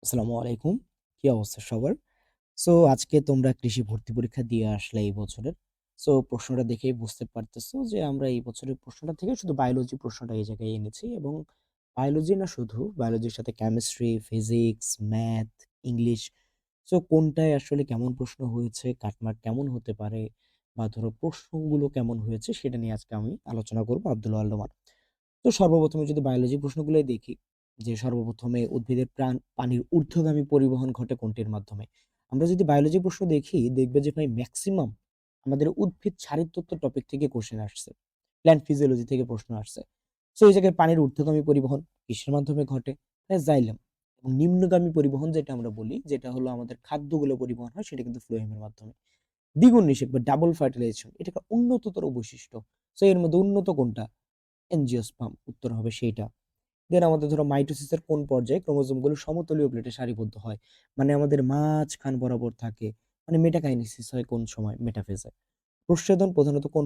আসসালামু আলাইকুম। কি অবস্থা সবার? সো আজকে তোমরা কৃষি ভর্তি পরীক্ষা দিয়ে আসলে এই বছরের। সো প্রশ্নটা দেখেই বুঝতে পারতেছো যে আমরা এই বছরের প্রশ্নটা থেকে শুধু বায়োলজি প্রশ্নটা এই জায়গায় এনেছি এবং বায়োলজি না শুধু বায়োলজির সাথে chemistry, physics, math, English so কোনটায় আসলে কেমন প্রশ্ন হয়েছে, কাটমার্ক কেমন হতে পারে বা ধরো প্রশ্নগুলো কেমন হয়েছে সেটা নিয়ে আজকে আমি আলোচনা করব আব্দুল আল নোমান। তো সর্বপ্রথমে যদি বায়োলজি প্রশ্নগুলোই দেখি যে সর্বপ্রথমে উদ্ভিদের প্রাণ পানির ঊর্ধ্বগামী পরিবহন ঘটে কোনটির মাধ্যমে? আমরা যদি বায়োলজি প্রশ্ন দেখি দেখবে যে ভাই ম্যাক্সিমাম আমাদের উদ্ভিদ শারীরতত্ত্ব টপিক থেকে কোশ্চেন আসছে। প্ল্যান্ট ফিজিওলজি থেকে প্রশ্ন আসছে। সো এই জায়গায় পানির ঊর্ধ্বগামী পরিবহন কিসের মাধ্যমে ঘটে? জাইলেম। এবং নিম্নগামী পরিবহন যেটা আমরা বলি যেটা হলো আমাদের খাদ্যগুলো পরিবহন হয় সেটা কিন্তু ফ্লোয়েমের মাধ্যমে। দ্বিগুণ নিষেক বা ডাবল ফার্টিলাইজেশন এটা একটা উন্নততর বৈশিষ্ট্য। সো এর মধ্যে উন্নত কোনটা? এনজিওস্পার্ম উত্তর হবে সেইটা। দেন আমাদের ধরো মাইটোসিসের কোন পর্যায়ে ক্রোমোজোমগুলো সমতলীয় প্লেটে সারিবদ্ধ হয়? মানে আমাদের মাঝখান বরাবর থাকে। মানে মেটাকাইনেসিস হয় কোন সময়? মেটাফেজে। প্রচ্ছেদন প্রধানত কোন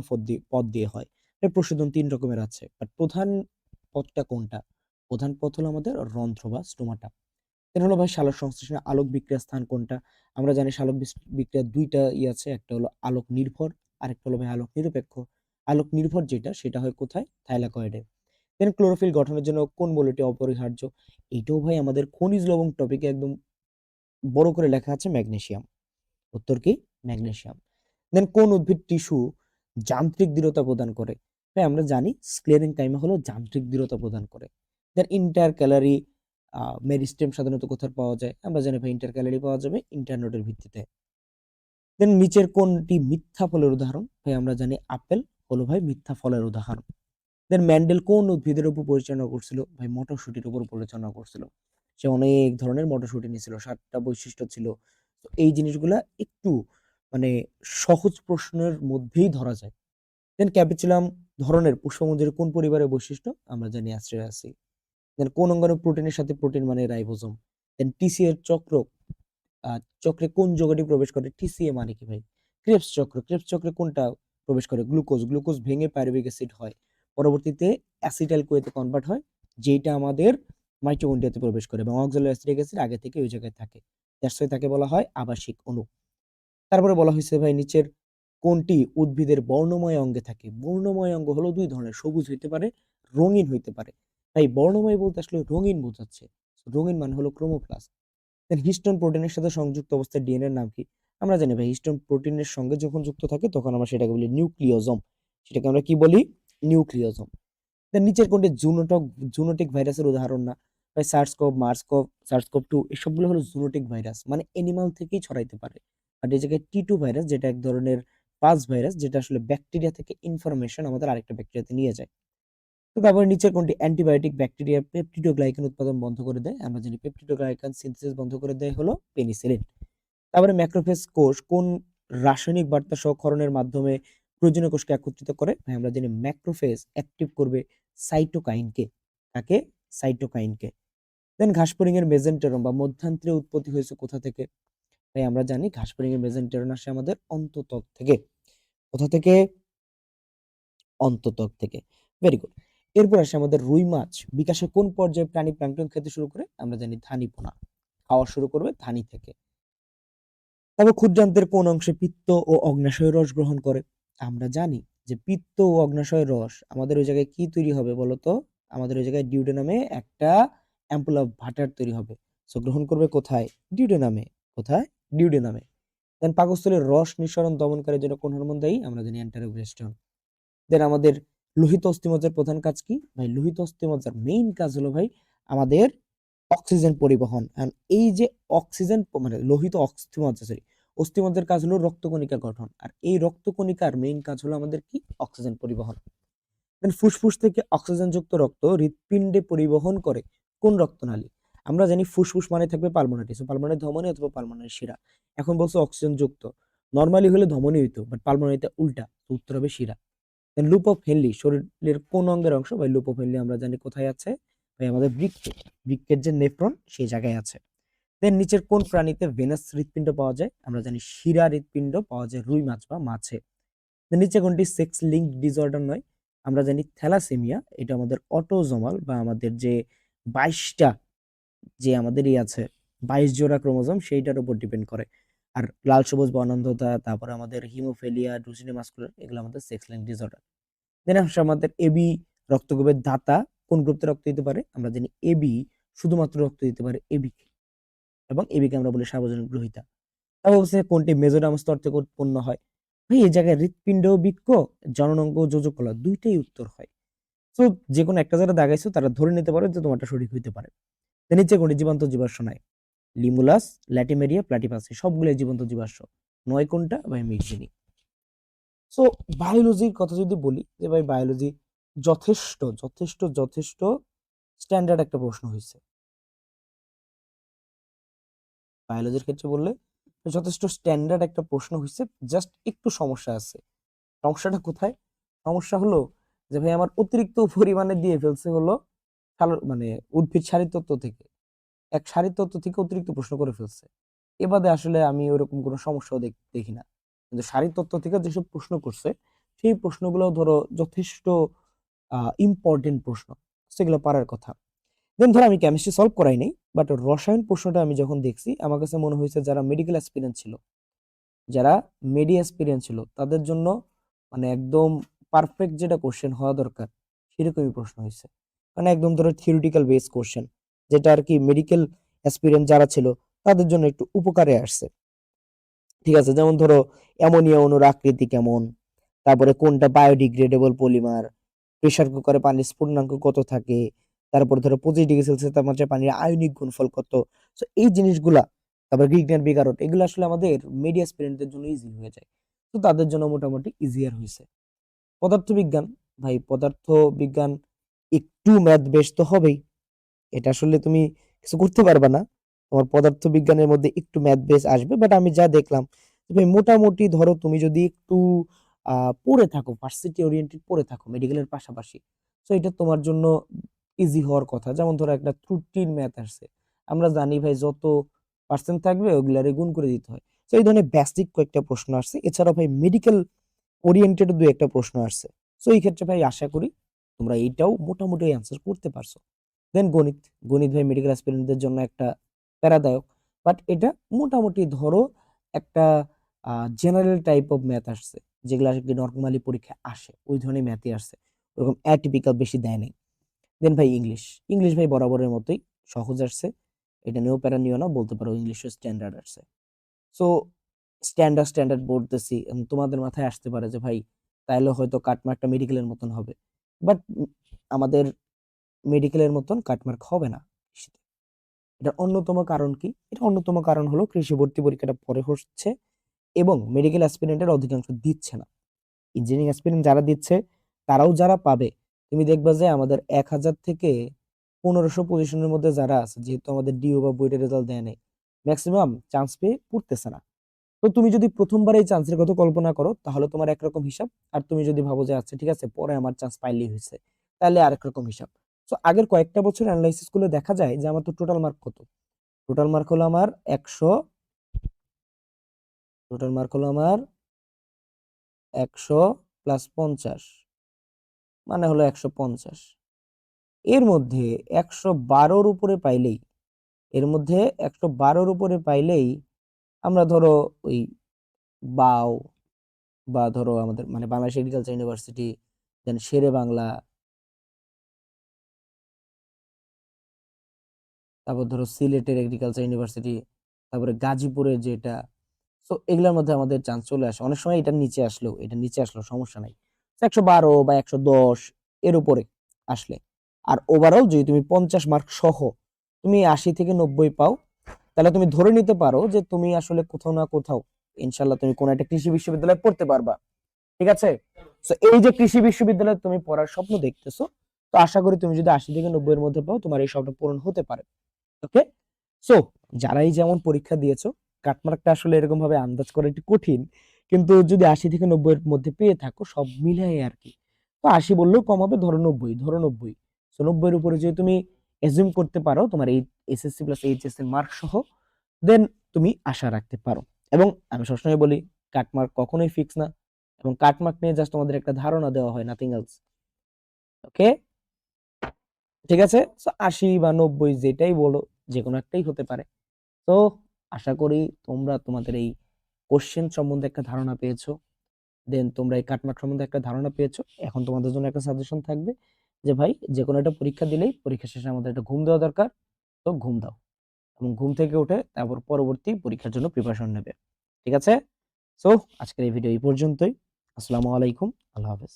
পদ দিয়ে হয়? প্রচ্ছেদন ৩ রকমের আছে। বাট প্রধান পথটা কোনটা? প্রধান পথ হলো আমাদের রন্ধ্র বা স্টোমাটা। দেন হলো ভাই সালোক সংশ্লেষণে আলোক বিক্রিয়ার স্থান কোনটা? আমরা জানি সালোক বিক্রিয়ার ২ টা আছে। একটা হলো আলোক নির্ভর, আরেকটা হলো ভাই আলোক নিরপেক্ষ। আলোক নির্ভর যেটা সেটা হয় কোথায়? থাইলাকয়েডে। দেন ক্লোরোফিল গঠনের জন্য কোন মৌলটি অপরিহার্য? এইটাও ভাই আমাদের খনিজ লবণ টপিকে একদম বড় করে লেখা আছে ম্যাগনেসিয়াম। উত্তর কি? ম্যাগনেসিয়াম। দেন কোন উদ্ভিদ টিস্যু যান্ত্রিক দৃঢ়তা প্রদান করে? ভাই আমরা জানি স্ক্লেরেনকাইমা হলো যান্ত্রিক দৃঢ়তা প্রদান করে। দেন ইন্টারক্যালারি মেরিস্টেম সাধারণত কোথায় পাওয়া যায়? আমরা জানি ভাই ইন্টারক্যালারি পাওয়া যাবে ইন্টারনোডের ভিত্তিতে। দেন নিচের কোনটি মিথ্যা ফলের উদাহরণ? ভাই আমরা জানি আপেল হলো ভাই মিথ্যা ফলের উদাহরণ। দেন ম্যান্ডেল কোন উদ্ভিদের উপর পরিচালনা করছিল? ভাই মটরশুঁটির উপর পরিচালনা করছিল। সে অনেক ধরনের মটরশুঁটি নিয়েছিল, ৭টা বৈশিষ্ট্য ছিল। তো এই জিনিসগুলা একটু মানে সহজ প্রশ্নের মধ্যেই ধরা যায়। দেন ক্যাপিচুলাম ধরনের পুষ্পমঞ্জুরি কোন পরিবারের বৈশিষ্ট্য? আমরা জানি অ্যাস্টেরাসি। দেন কোন অঙ্গাণু প্রোটিনের সাথে প্রোটিন মানে রাইবোজোম। দেন টিসি এর চক্রে কোন যৌগটি প্রবেশ করে? টিসিএ মানে কি ভাই? ক্রেবস চক্রে কোনটা প্রবেশ করে? গ্লুকোজ ভেঙে পাইরুভিক অ্যাসিড হয়। পরবর্তীতে অ্যাসিটাইল কোয়েতে কনভার্ট হয়, যেটা আমাদের মাইটোকন্ড্রিয়াতে প্রবেশ করে এবং অক্সালোঅ্যাসিটিক অ্যাসিড আগে থেকে ওই জায়গায় থাকে। দ্যাটস ওয়াই তাকে বলা হয় আবাসিক অণু। তারপরে বলা হয়েছে ভাই নিচের কোনটি উদ্ভিদের বর্ণময় অঙ্গে থাকে? বর্ণময় অঙ্গ হলো ২ ধরনের, সবুজ হইতে পারে, রঙিন হইতে পারে। তাই বর্ণময় বলতে আসলে রঙিন বোঝাচ্ছে। রঙিন মানে হলো ক্রোমোপ্লাস্ট। দেন হিস্টোন প্রোটিনের সাথে সংযুক্ত অবস্থায় ডিএনএ এর নাম কি? আমরা জানি ভাই হিস্টোন প্রোটিনের সঙ্গে যখন যুক্ত থাকে তখন আমরা সেটাকে বলি নিউক্লিওজোম। সেটাকে আমরা কি বলি? নিউক্লিওজোম। দেন নিচের কোনটি জুনোটিক ভাইরাসের উদাহরণ না? ভাই সার্স-CoV-2 এসবগুলো হলো জুনোটিক ভাইরাস। মানে অ্যানিমাল থেকেই ছড়াইতে পারে। আর এই জায়গায় টি2 ভাইরাস যেটা এক ধরনের পাস ভাইরাস যেটা আসলে ব্যাকটেরিয়া থেকে ইনফরমেশন আমাদের আরেকটা ব্যাকটেরিয়াতে নিয়ে যায়। তো তারপরে নিচের কোনটি অ্যান্টিবায়োটিক ব্যাকটেরিয়ার পেপটিডোগ্লাইকান উৎপাদন বন্ধ করে দেয়? আমরা জানি পেপটিডোগ্লাইকান সিনথেসিস বন্ধ করে দেয় হলো পেনিসিলিন। তারপরে ম্যাক্রোফেজ কোষ কোন রাসায়নিক বার্তা সহক্ষরণের মাধ্যমে প্রয়োজনীয় কোষকে একত্রিত করে? ভাই আমরা জানি ম্যাক্রোফেজ অ্যাক্টিভ করবে সাইটোকাইনকে। কাকে? সাইটোকাইনকে। দেন ঘাসফড়িং এর মেসেন্টেরম বা মধ্যান্ত্রে উৎপত্তি হয়েছে কোথা থেকে? ভাই আমরা জানি ঘাসফড়িং এর মেসেন্টেরন আসে আমাদের অন্তঃত্বক থেকে। কোথা থেকে? অন্তঃত্বক থেকে। Very good. এরপর আসে আমাদের রুই মাছ বিকাশের কোন পর্যায়ে প্রাণী প্লাঙ্কটন খেতে শুরু করে? আমরা জানি ধানীপোনা। খাওয়া শুরু করবে ধানী থেকে। তবে ক্ষুদ্রান্তের কোন অংশে পিত্ত ও অগ্ন্যাশয় রস গ্রহণ করে? আমরা জানি যে পিত্ত ও অগ্ন্যাশয় রস আমাদের ওই জায়গায় কি তৈরি হবে বলতো? আমাদের ওই জায়গায় ডিউডেনামে একটা অ্যাম্পুল অফ বাটার তৈরি হবে। সো গ্রহণ করবে কোথায়? ডিউডেনামে। কোথায়? ডিউডেনামে। দেন পাকস্থলীর রস নিঃসরণ দমনকারীর জন্য কোন হরমোন দায়ী? আমরা জানি অ্যান্টারোগ্রেস্টন। দেন আমাদের লোহিত অস্থিমজ্জার প্রধান কাজ কি? ভাই লোহিত অস্থিমজ্জার মেইন কাজ হলো ভাই আমাদের অক্সিজেন পরিবহন। এই যে অক্সিজেন মানে লোহিত অস্থিমজ্জা অস্থিমজ্জার কাজ হলো রক্তকণিকা গঠন। আর এই রক্তকণিকার মেইন কাজ হলো আমাদের কি? অক্সিজেন পরিবহন। দেন ফুসফুস থেকে অক্সিজেনযুক্ত রক্ত হৃৎপিণ্ডে পরিবহন করে কোন রক্তনালী? আমরা জানি ফুসফুস মানে থাকবে পালমোনারি। সো পালমোনারি ধমনী অথবা পালমোনারি শিরা। এখন বলছো অক্সিজেন যুক্ত। নরমালি হলে ধমনী হইতো, বাট পালমোনারিতে উল্টা। উত্তর হবে শিরা। দেন লুপ অফ হেনলি শরীরের কোন অঙ্গের অংশ? ভাই লুপ অফ হেনলি আমরা জানি কোথায় আছে? ভাই আমাদের বৃক্কে। বৃক্কের যে নেফ্রন সেই জায়গায় আছে। দেন নিচের কোন প্রাণীতে ভেনাস হৃৎপিণ্ড পাওয়া যায়? আমরা জানি শিরা হৃৎপিণ্ড পাওয়া যায় রুই মাছ বা মাছে। দেন নিচে কোনটি সেক্স লিঙ্কড ডিসঅর্ডার নয়? আমরা জানি থ্যালাসেমিয়া এটা আমাদের অটোজোমাল বা আমাদের যে 22টা যে আমাদের আছে 22 জোড়া ক্রোমোজোম সেইটার উপর ডিপেন্ড করে। আর লাল সবুজ বর্ণান্ধতা, তারপরে আমাদের হিমোফিলিয়া, ড্রুসিনি মাসকুলার, এগুলো আমাদের সেক্স লিঙ্ক ডিসঅর্ডার। দেন আসছে আমাদের এবি রক্তগ্রুপের দাতা কোন গ্রুপতে রক্ত দিতে পারে? আমরা জানি এবি শুধুমাত্র রক্ত দিতে পারে এবি কে, এবং এবি কে আমরা বলি সার্বজনীন গ্রহীতা। তারপর হচ্ছে কোনটি মেসোডার্ম স্তর থেকে উৎপন্ন হয়? ভাই এই জায়গায় হৃৎপিণ্ড, বৃক্ক, জননাঙ্গ, যোজক কলা দুইটাই উত্তর হয়। তো যে কোনো একটা যারা দাগাইছো তারা ধরে নিতে পারো যে তোমারটা সঠিক হইতে পারে। নিচে কোনটি জীবন্ত জীবাশ্ম নাই? লিমুলাস, ল্যাটিমেরিয়া, প্লাটিপাসি, সবগুলো জীবন্ত জীবাশ্ম। নয় কোনটা? ভাই মিক্সিনি। সো বায়োলজির কথা যদি বলি যে ভাই বায়োলজি যথেষ্ট যথেষ্ট যথেষ্ট স্ট্যান্ডার্ড একটা প্রশ্ন হয়েছে। বায়োলজির ক্ষেত্রে বললে যথেষ্ট স্ট্যান্ডার্ড একটা প্রশ্ন হয়েছে, জাস্ট একটু সমস্যা আছে। সমস্যাটা কোথায়? সমস্যা হলো যে ভাই আমার অতিরিক্ত পরিমাণে দিয়ে ফেলছে হলো মানে উদ্ভিদ শারীরতত্ত্ব থেকে, এক শারীরতত্ত্ব থেকে অতিরিক্ত প্রশ্ন করে ফেলছে। এবারে আসলে আমি ওরকম কোনো সমস্যাও দেখি না, কিন্তু শারীরতত্ত্ব থেকে যেসব প্রশ্ন করছে সেই প্রশ্নগুলো ধরো যথেষ্ট ইম্পর্টেন্ট প্রশ্ন, সেগুলো পারার কথা। দেন ধরো আমি কেমিস্ট্রি সলভ করাই নাই, বাট রসায়ন প্রশ্নটা আমি যখন দেখছি আমার কাছে মনে হয়েছে যারা মেডিকেল অ্যাসপিরেন্ট ছিল, যারা মেডি অ্যাসপিরেন্ট ছিল তাদের জন্য মানে একদম পারফেক্ট যেটা কোশ্চেন হওয়া দরকার সেরকমই প্রশ্ন হয়েছে। মানে একদম ধরো থিওরিটিক্যাল বেস কোশ্চেন, যেটা আর কি মেডিকেল অ্যাসপিরেন্ট যারা ছিল তাদের জন্য একটু উপকারে আসছে। ঠিক আছে, যেমন ধরো অ্যামোনিয়া অণুর আকৃতি কেমন, তারপরে কোনটা বায়োডিগ্রেডেবল পলিমার, প্রেসার কুকারে পানির স্ফুটনাঙ্ক কত থাকে, তারপরে ধরো 25 ডিগ্রি সেলসিয়াস তাপমাত্রায় পানির আয়নিক গুণফল কত। তো এই জিনিসগুলা, তারপর গ্রিগনের বিগারট, এগুলো আসলে আমাদের মিডিয়া স্টুডেন্টদের জন্য ইজি হয়ে যায়। তো তাদের জন্য মোটামুটি ইজিয়ার হয়েছে। পদার্থবিজ্ঞান, ভাই পদার্থ বিজ্ঞান একটু ম্যাথ বেস তো হবেই, এটা আসলে তুমি কিছু করতে পারবে না, তোমার পদার্থ বিজ্ঞানের মধ্যে একটু ম্যাথ বেস আসবে। বাট আমি যা দেখলাম তুমি মোটামুটি ধরো তুমি যদি একটু পড়ে থাকো, ভার্সিটি ওরিয়েন্টেড পড়ে থাকো মেডিকেলের পাশাপাশি, তো এটা তোমার জন্য ইজি হওয়ার কথা। যেমন ধরো একটা ত্রুটির ম্যাথ আসছে, আমরা জানি ভাই যত পার্সেন্ট থাকবে ওগুলারে গুণ করে দিতে হয়। তো এই ধরনের বেসিক কয়েকটা প্রশ্ন আসছে, এছাড়াও ভাই মেডিকেল ওরিয়েন্টেড দুই একটা প্রশ্ন আসছে। তো এই ক্ষেত্রে ভাই আশা করি তোমরা এইটাও মোটামুটি অ্যান্সার করতে পারছো। দেন গণিত, গণিত ভাই মেডিকেল অ্যাসপিরেন্টদের জন্য একটা প্যারাদায়ক, বাট এটা মোটামুটি ধরো একটা জেনারেল টাইপ অফ ম্যাথ আসছে, যেগুলো আর কি নর্মালি পরীক্ষায় আসে, ওই ধরনের ম্যাথই আসছে, ওরকম অ্যাটিপিক্যাল বেশি দেয় নাই। দেন ভাই ইংলিশ, ইংলিশ ভাই বরাবরের মতোই সহজ আসছে, এটা নিয়েও প্যারা নিও না, বলতে পারো ইংলিশও স্ট্যান্ডার্ড আসছে। সো স্ট্যান্ডার্ড স্ট্যান্ডার্ড বলতেছি, তোমাদের মাথায় আসতে পারে যে ভাই তাইলে হয়তো কাটমার্কটা মেডিকেলের মতন হবে, বাট আমাদের মেডিকেলের মতন কাটমার্ক হবে না কৃষিতে। এটার অন্যতম কারণ কি? এটা অন্যতম কারণ হলো কৃষি ভর্তি পরীক্ষাটা পরে হচ্ছে এবং মেডিকেল অ্যাসপিরেন্টের অধিকাংশ দিচ্ছে না। ইঞ্জিনিয়ারিং অ্যাসপিরেন্ট যারা দিচ্ছে তারাও যারা পাবে, তুমি দেখবা যে আমাদের 1000 থেকে 1500 পজিশনের মধ্যে যারা আছে, যেহেতু আমাদের ডিও বা বুয়েটের রেজাল্ট দেয় নাই, ম্যাক্সিমাম চান্স পেয়ে পড়তেছে না। তো তুমি যদি প্রথমবার এই চান্সের কথা কল্পনা করো তাহলে তোমার একরকম হিসাব, আর তুমি যদি ভাবো যে আচ্ছা ঠিক আছে পরে আমার চান্স পাইলেই হয়েছে, তাহলে আরেক রকম হিসাব। তো আগের কয়েকটা বছর অ্যানালাইসিস করলে দেখা যায় যে আমার তো টোটাল মার্ক কত, টোটাল মার্ক হলো আমার 100, টোটাল মার্ক হলো আমার 100 প্লাস 50, মানে হলো 150। এর মধ্যে 112র উপরে পাইলেই, এর মধ্যে 112র উপরে পাইলেই আমরা ধরো ওই বাও, বা ধরো আমাদের মানে বাংলাদেশ এগ্রিকালচার ইউনিভার্সিটি, দেন শেরে বাংলা, তারপর ধরো সিলেটের এগ্রিকালচার ইউনিভার্সিটি, তারপরে গাজীপুরের যেটা, তো এগুলোর মধ্যে আমাদের চান্স চলে আসে। অনেক সময় এটার নিচে আসলেও, এটা নিচে আসলেও সমস্যা নাই, 112 বা 110 এর উপরে আসলে। আর ওভারঅল যদি তুমি 50 মার্ক সহ তুমি 80 থেকে 90 পাও, তাহলে তুমি ধরে নিতে পারো যে তুমি আসলে কোথাও না কোথাও ইনশাল্লাহ তুমি কোন একটা কৃষি বিশ্ববিদ্যালয়ে পড়তে পারবা। ঠিক আছে, তো এই যে কৃষি বিশ্ববিদ্যালয়ে তুমি পড়ার স্বপ্ন দেখতেছো, তো আশা করি তুমি যদি 80 থেকে 90 এর মধ্যে পাও তোমার এই স্বপ্ন পূরণ হতে পারে। ওকে, সো যারাই যেমন পরীক্ষা দিয়েছো, কাটমার্কটা আসলে এরকম ভাবে আন্দাজ করা একটু কঠিন, কিন্তু যদি 80 থেকে 90 এর মধ্যে পেয়ে থাকো সব মিলাই আর কি, তো 80 বললেও কম হবে, ধরো 90, ধরো 90, তো 90 এর উপরে যদি তুমি এজিউম করতে পারো তোমার এই এসএসসি প্লাস এইচএস এর মার্ক সহ, দেন তুমি আশা রাখতে পারো। এবং আমি সবসময় বলি কাটমার্ক কখনোই ফিক্স না, এবং কাটমার্ক নিয়ে জাস্ট তোমাদের একটা ধারণা দেওয়া হয়, নাথিং এলস। ওকে, ঠিক আছে, তো 80 বা 90 যেটাই বলো, যে কোনো একটাই হতে পারে। সো আশা করি তোমরা তোমাদের এই কোশ্চেন সম্বন্ধে একটা ধারণা পেয়েছো, দেন তোমরা এই কাটমার্ক সম্বন্ধে একটা ধারণা পেয়েছো। এখন তোমাদের জন্য একটা সাজেশন থাকবে যে ভাই যে কোনো একটা পরীক্ষা দিলেই পরীক্ষা শেষে আমাদের একটা ঘুম দেওয়া দরকার। তো ঘুম দাও এবং ঘুম থেকে উঠে তারপর পরবর্তী পরীক্ষার জন্য প্রিপারেশন নেবে। ঠিক আছে? সো আজকের এই ভিডিও এই পর্যন্তই। আসসালামু আলাইকুম। আল্লাহ হাফেজ।